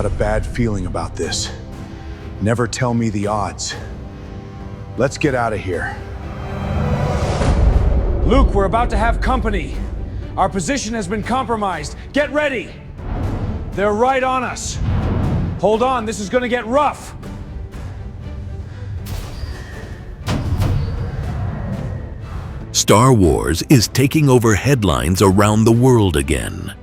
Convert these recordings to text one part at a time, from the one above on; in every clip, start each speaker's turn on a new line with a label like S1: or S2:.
S1: got a bad feeling about this. Never tell me the odds. Let's get out of here.
S2: Luke, we're about to have company. Our position has been compromised. Get ready! They're right on us. Hold on, this is gonna get rough.
S3: Star Wars is taking over headlines around the world again.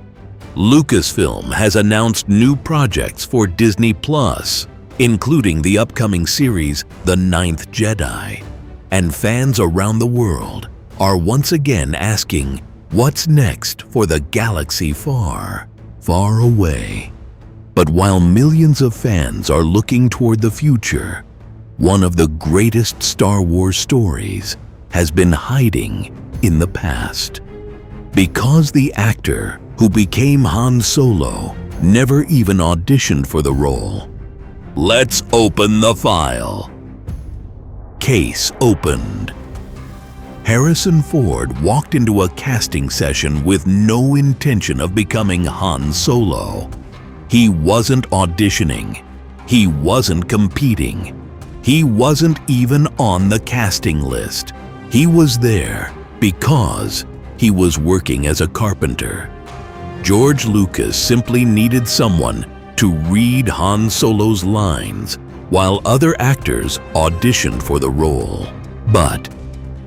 S3: Lucasfilm has announced new projects for Disney Plus, including the upcoming series The Ninth Jedi. And fans around the world are once again asking, what's next for the galaxy far, far away? But while millions of fans are looking toward the future, one of the greatest Star Wars stories has been hiding in the past. Because the actor who became Han Solo never even auditioned for the role. Let's open the file. Case opened. Harrison Ford walked into a casting session with no intention of becoming Han Solo. He wasn't auditioning. He wasn't competing. He wasn't even on the casting list. He was there because he was working as a carpenter. George Lucas simply needed someone to read Han Solo's lines while other actors auditioned for the role. But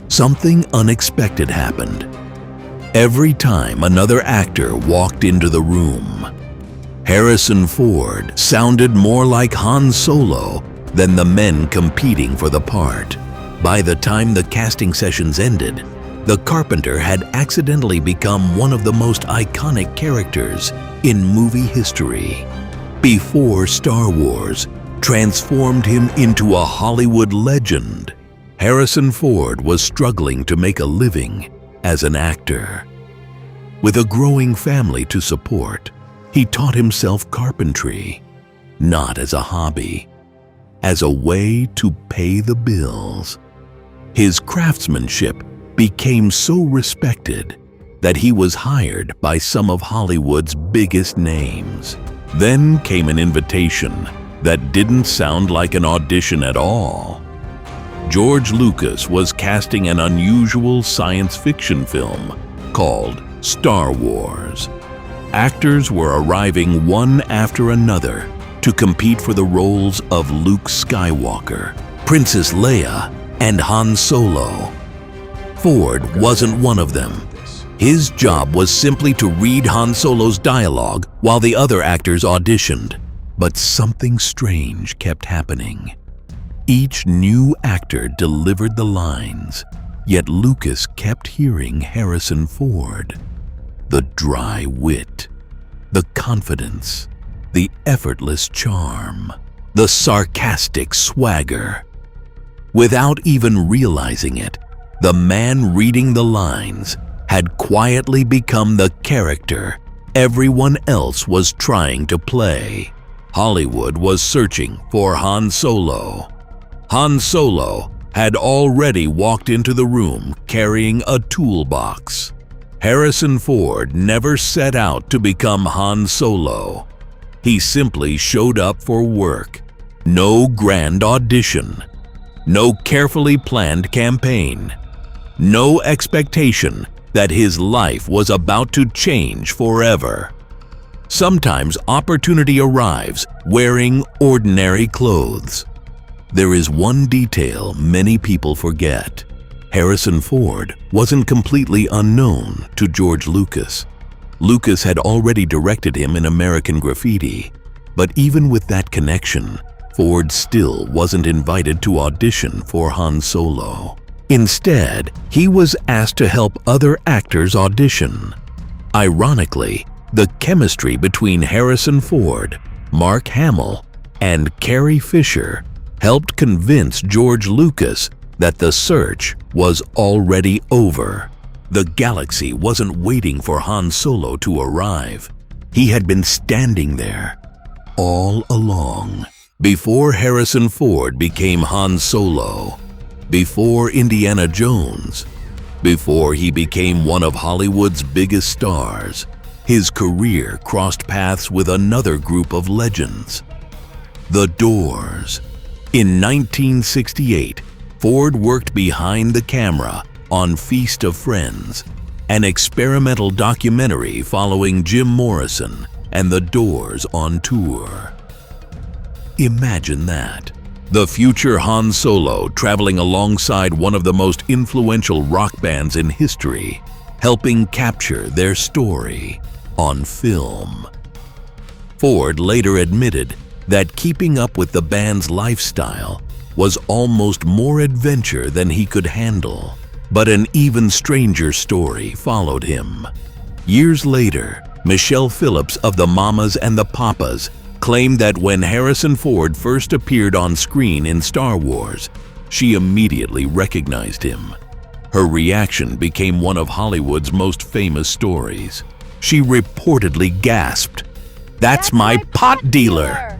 S3: something unexpected happened. Every time another actor walked into the room, Harrison Ford sounded more like Han Solo than the men competing for the part. By the time the casting sessions ended, the carpenter had accidentally become one of the most iconic characters in movie history. Before Star Wars transformed him into a Hollywood legend, Harrison Ford was struggling to make a living as an actor. With a growing family to support, he taught himself carpentry, not as a hobby, as a way to pay the bills. His craftsmanship became so respected that he was hired by some of Hollywood's biggest names. Then came an invitation that didn't sound like an audition at all. George Lucas was casting an unusual science fiction film called Star Wars. Actors were arriving one after another to compete for the roles of Luke Skywalker, Princess Leia, and Han Solo. Ford wasn't one of them. His job was simply to read Han Solo's dialogue while the other actors auditioned. But something strange kept happening. Each new actor delivered the lines, yet Lucas kept hearing Harrison Ford. The dry wit, the confidence, the effortless charm, the sarcastic swagger. Without even realizing it, the man reading the lines had quietly become the character everyone else was trying to play. Hollywood was searching for Han Solo. Han Solo had already walked into the room carrying a toolbox. Harrison Ford never set out to become Han Solo. He simply showed up for work. No grand audition. No carefully planned campaign. No expectation that his life was about to change forever. Sometimes opportunity arrives wearing ordinary clothes. There is one detail many people forget. Harrison Ford wasn't completely unknown to George Lucas. Lucas had already directed him in American Graffiti, but even with that connection, Ford still wasn't invited to audition for Han Solo. Instead, he was asked to help other actors audition. Ironically, the chemistry between Harrison Ford, Mark Hamill, and Carrie Fisher helped convince George Lucas that the search was already over. The galaxy wasn't waiting for Han Solo to arrive. He had been standing there all along. Before Harrison Ford became Han Solo, before Indiana Jones, before he became one of Hollywood's biggest stars, his career crossed paths with another group of legends, the Doors. In 1968, Ford worked behind the camera on Feast of Friends, an experimental documentary following Jim Morrison and the Doors on tour. Imagine that. The future Han Solo traveling alongside one of the most influential rock bands in history, helping capture their story on film. Ford later admitted that keeping up with the band's lifestyle was almost more adventure than he could handle. But an even stranger story followed him. Years later, Michelle Phillips of the Mamas and the Papas claimed that when Harrison Ford first appeared on screen in Star Wars, she immediately recognized him. Her reaction became one of Hollywood's most famous stories. She reportedly gasped, "That's my pot dealer!"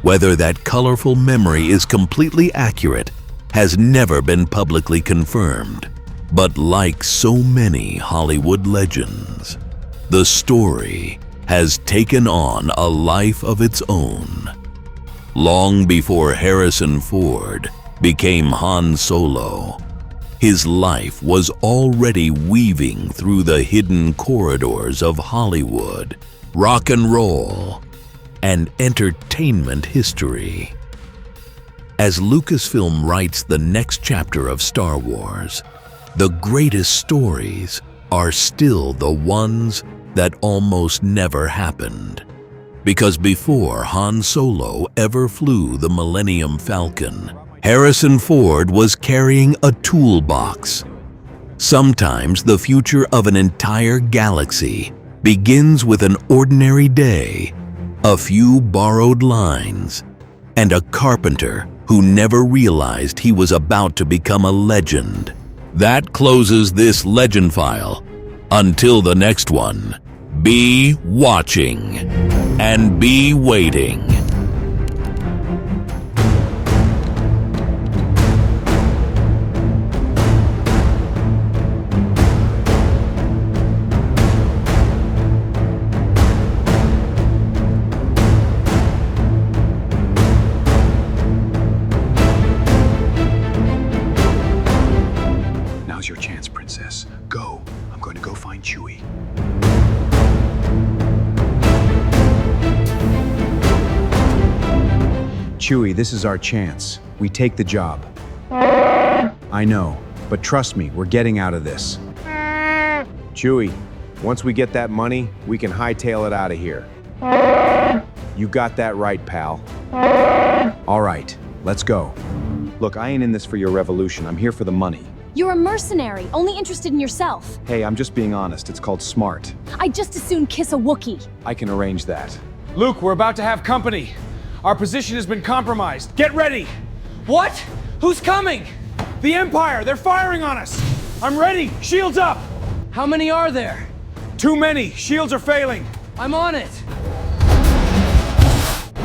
S3: Whether that colorful memory is completely accurate has never been publicly confirmed. But like so many Hollywood legends, the story has taken on a life of its own. Long before Harrison Ford became Han Solo, his life was already weaving through the hidden corridors of Hollywood, rock and roll, and entertainment history. As Lucasfilm writes the next chapter of Star Wars, the greatest stories are still the ones that almost never happened. Because before Han Solo ever flew the Millennium Falcon, Harrison Ford was carrying a toolbox. Sometimes the future of an entire galaxy begins with an ordinary day, a few borrowed lines, and a carpenter who never realized he was about to become a legend. That closes this legend file. Until the next one, be watching and be waiting.
S1: Now's your chance, Princess. Go. I'm going to go find Chewie. Chewie, this is our chance. We take the job. I know, but trust me, we're getting out of this. Chewie, once we get that money, we can hightail it out of here. You got that right, pal. All right, let's go. Look, I ain't in this for your revolution. I'm here for the money.
S4: You're a mercenary, only interested in yourself.
S1: Hey, I'm just being honest. It's called smart.
S4: I'd just as soon kiss a Wookiee.
S1: I can arrange that.
S2: Luke, we're about to have company. Our position has been compromised. Get ready! What? Who's coming? The Empire, they're firing on us! I'm ready, shields up!
S5: How many are there?
S2: Too many, shields are failing.
S5: I'm on it.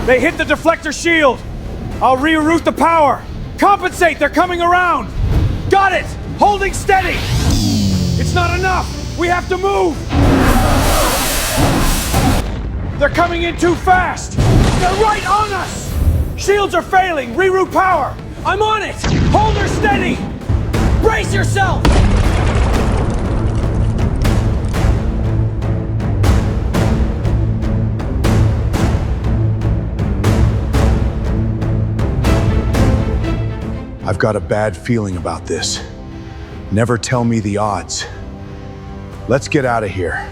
S2: They hit the deflector shield. I'll reroute the power. Compensate, they're coming around. Got it, holding steady. It's not enough, we have to move. They're coming in too fast. They're right on us. Shields are failing, reroute power.
S5: I'm on it.
S2: Hold her steady.
S5: Brace yourself.
S1: I've got a bad feeling about this. Never tell me the odds. Let's get out of here.